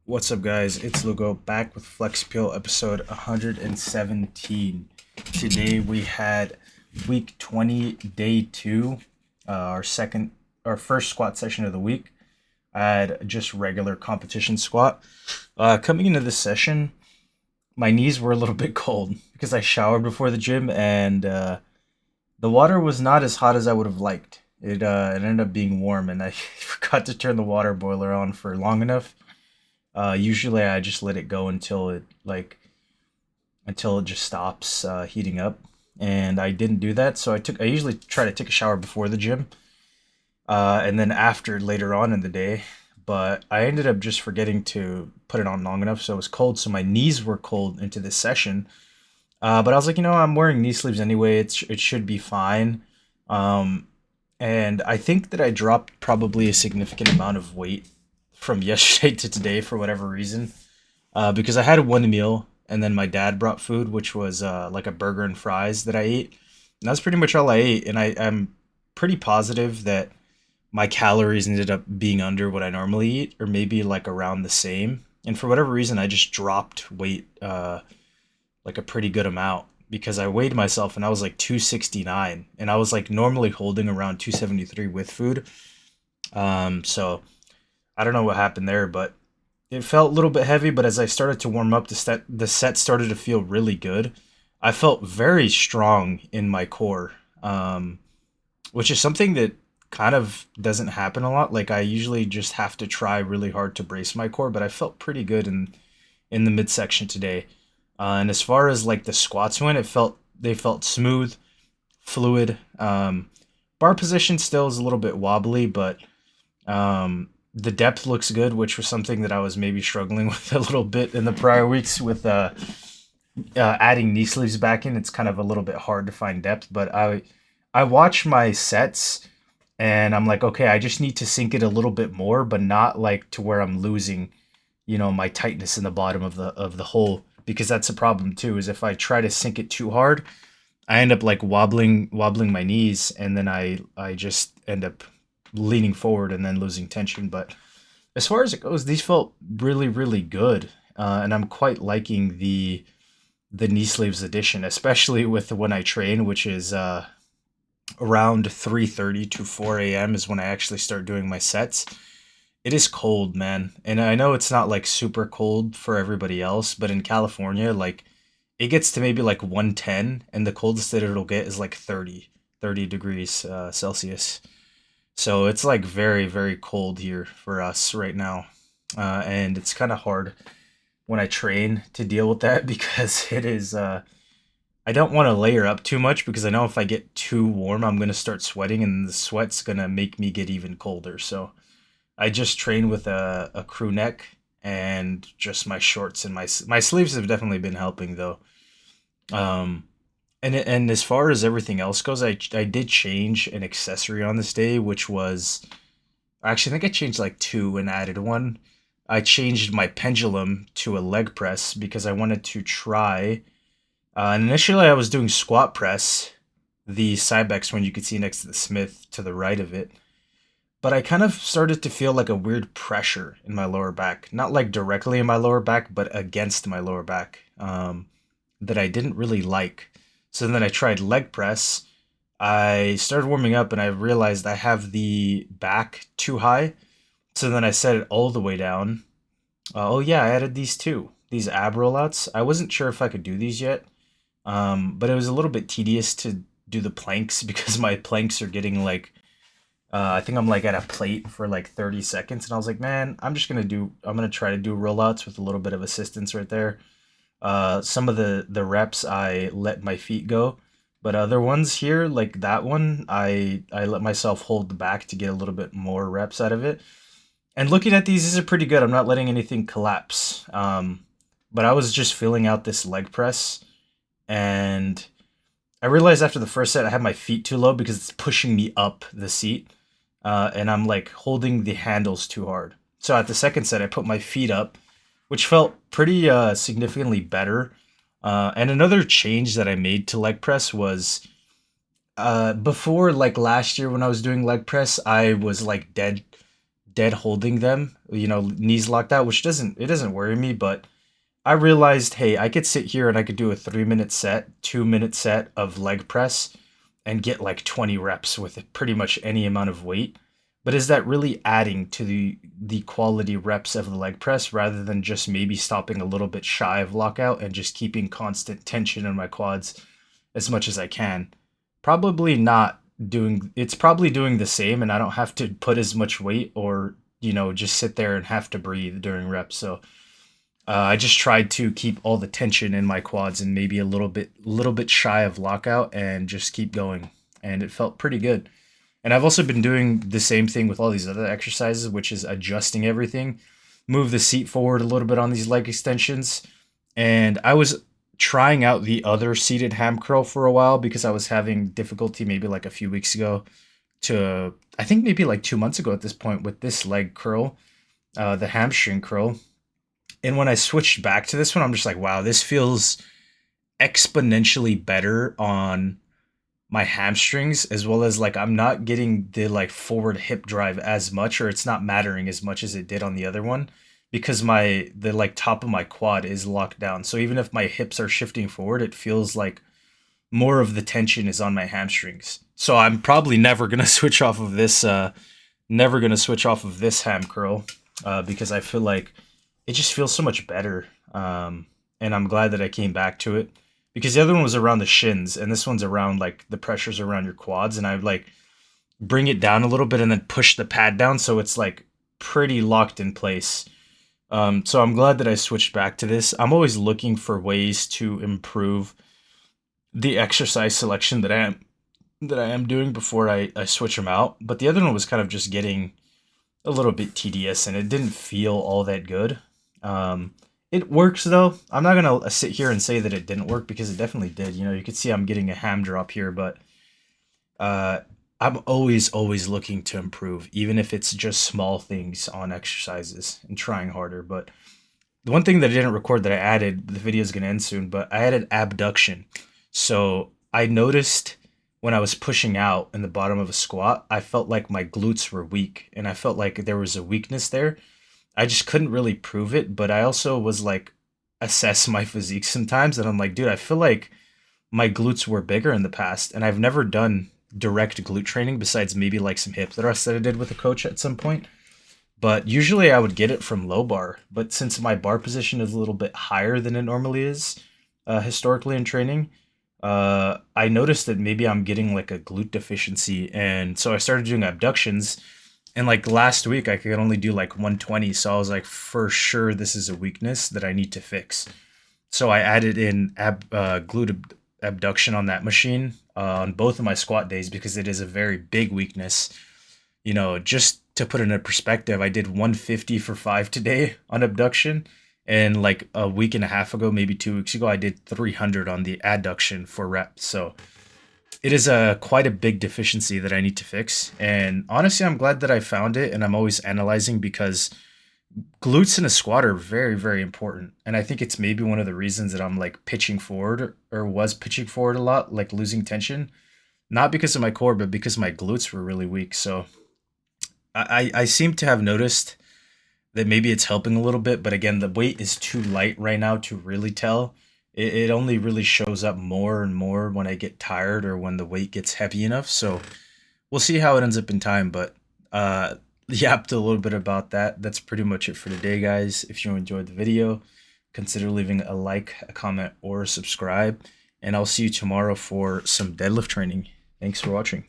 What's up, guys? It's Lugo back with Flex Peel episode 117. Today we had week 20, day two, our first squat session of the week. I had just regular competition squat. Coming into this session, my knees were a little bit cold because I showered before the gym and the water was not as hot as I would have liked. It ended up being warm and I forgot to turn the water boiler on for long enough. Usually I just let it go until it just stops heating up, and I didn't do that. So I usually try to take a shower before the gym, and then after later on in the day. But I ended up just forgetting to put it on long enough, so it was cold. So my knees were cold into this session. But I was like, I'm wearing knee sleeves anyway. It should be fine. Um, and I think that I dropped probably a significant amount of weight from yesterday to today for whatever reason. Because I had one meal and then my dad brought food, which was like a burger and fries that I ate. And that's pretty much all I ate. And I'm pretty positive that my calories ended up being under what I normally eat, or maybe like around the same. And for whatever reason, I just dropped weight like a pretty good amount because I weighed myself and I was like 269 and I was like normally holding around 273 with food. So I don't know what happened there, but it felt a little bit heavy. But as I started to warm up, the set started to feel really good. I felt very strong in my core, which is something that kind of doesn't happen a lot. Like I usually just have to try really hard to brace my core, but I felt pretty good in the midsection today. And as far as like the squats went, they felt smooth, fluid. Bar position still is a little bit wobbly, but the depth looks good, which was something that I was maybe struggling with a little bit in the prior weeks with adding knee sleeves back in. It's kind of a little bit hard to find depth, but I watch my sets and I'm like, okay, I just need to sink it a little bit more, but not like to where I'm losing, my tightness in the bottom of the hole, because that's a problem too. Is if I try to sink it too hard, I end up like wobbling my knees, and then I just end up leaning forward and then losing tension. But as far as it goes, these felt really, really good, and I'm quite liking the knee sleeves edition, especially with when I train, which is around 3:30 to 4 a.m. is when I actually start doing my sets. It is cold, man, and I know it's not like super cold for everybody else, but in California, like it gets to maybe like 110, and the coldest that it'll get is like 30 degrees Celsius. So it's like very, very cold here for us right now. And it's kind of hard when I train to deal with that because it is, I don't want to layer up too much because I know if I get too warm, I'm going to start sweating and the sweat's going to make me get even colder. So I just train with a crew neck and just my shorts, and my sleeves have definitely been helping though. Um, and as far as everything else goes, I did change an accessory on this day, which was actually I think I changed like two and added one. I changed my pendulum to a leg press because I wanted to try. And initially, I was doing squat press, the Cybex one you could see next to the Smith to the right of it. But I kind of started to feel like a weird pressure in my lower back, not like directly in my lower back, but against my lower back, that I didn't really like. So then I tried leg press. I started warming up and I realized I have the back too high. So then I set it all the way down. Oh yeah, I added these too. These ab rollouts. I wasn't sure if I could do these yet, but it was a little bit tedious to do the planks because my planks are getting like I think I'm like at a plate for like 30 seconds, and I was like, man, I'm gonna try to do rollouts with a little bit of assistance right there. Some of the reps I let my feet go, but other ones here, like that one, I let myself hold the back to get a little bit more reps out of it. And looking at these are pretty good. I'm not letting anything collapse. But I was just filling out this leg press, and I realized after the first set I had my feet too low because it's pushing me up the seat, and I'm like holding the handles too hard. So at the second set, I put my feet up, which felt pretty significantly better. And another change that I made to leg press was before, like last year when I was doing leg press, I was like dead holding them, knees locked out, which doesn't worry me, but I realized, hey, I could sit here and I could do a 3 minute set, 2 minute set of leg press and get like 20 reps with pretty much any amount of weight. But is that really adding to the quality reps of the leg press rather than just maybe stopping a little bit shy of lockout and just keeping constant tension in my quads as much as I can? Probably not doing it's probably doing the same, and I don't have to put as much weight or, just sit there and have to breathe during reps. So I just tried to keep all the tension in my quads and maybe a little bit shy of lockout and just keep going. And it felt pretty good. And I've also been doing the same thing with all these other exercises, which is adjusting everything. Move the seat forward a little bit on these leg extensions. And I was trying out the other seated ham curl for a while because I was having difficulty maybe like a few weeks ago to, I think maybe like 2 months ago at this point with this leg curl, the hamstring curl. And when I switched back to this one, I'm just like, wow, this feels exponentially better on my hamstrings, as well as like I'm not getting the like forward hip drive as much, or it's not mattering as much as it did on the other one because the like top of my quad is locked down. So even if my hips are shifting forward, it feels like more of the tension is on my hamstrings. So I'm probably never gonna switch off of this ham curl because I feel like it just feels so much better. And I'm glad that I came back to it because the other one was around the shins and this one's around like the pressures around your quads. And I would like bring it down a little bit and then push the pad down so it's like pretty locked in place. So I'm glad that I switched back to this. I'm always looking for ways to improve the exercise selection that I am doing before I switch them out. But the other one was kind of just getting a little bit tedious and it didn't feel all that good. It works though. I'm not gonna sit here and say that it didn't work because it definitely did. You could see I'm getting a ham drop here, but uh, I'm always looking to improve, even if it's just small things on exercises and trying harder. But the one thing that I didn't record that I added, the video is gonna end soon, but I added abduction. So I noticed when I was pushing out in the bottom of a squat, I felt like my glutes were weak and I felt like there was a weakness there. I just couldn't really prove it, but I also was like assess my physique sometimes and I'm like, dude, I feel like my glutes were bigger in the past and I've never done direct glute training besides maybe like some hip thrust that I did with a coach at some point. But usually I would get it from low bar, but since my bar position is a little bit higher than it normally is historically in training, I noticed that maybe I'm getting like a glute deficiency, and so I started doing abductions. And like last week, I could only do like 120, so I was like, for sure, this is a weakness that I need to fix. So I added in abduction on that machine on both of my squat days because it is a very big weakness. Just to put it in perspective, I did 150 for 5 today on abduction. And like a week and a half ago, maybe 2 weeks ago, I did 300 on the adduction for reps. So it is quite a big deficiency that I need to fix. And honestly, I'm glad that I found it. And I'm always analyzing because glutes in a squat are very, very important. And I think it's maybe one of the reasons that I'm like pitching forward or was pitching forward a lot, like losing tension. Not because of my core, but because my glutes were really weak. So I seem to have noticed that maybe it's helping a little bit, but again, the weight is too light right now to really tell. It only really shows up more and more when I get tired or when the weight gets heavy enough. So we'll see how it ends up in time, but yapped a little bit about that. That's pretty much it for today, guys. If you enjoyed the video, consider leaving a like, a comment, or a subscribe, and I'll see you tomorrow for some deadlift training. Thanks for watching.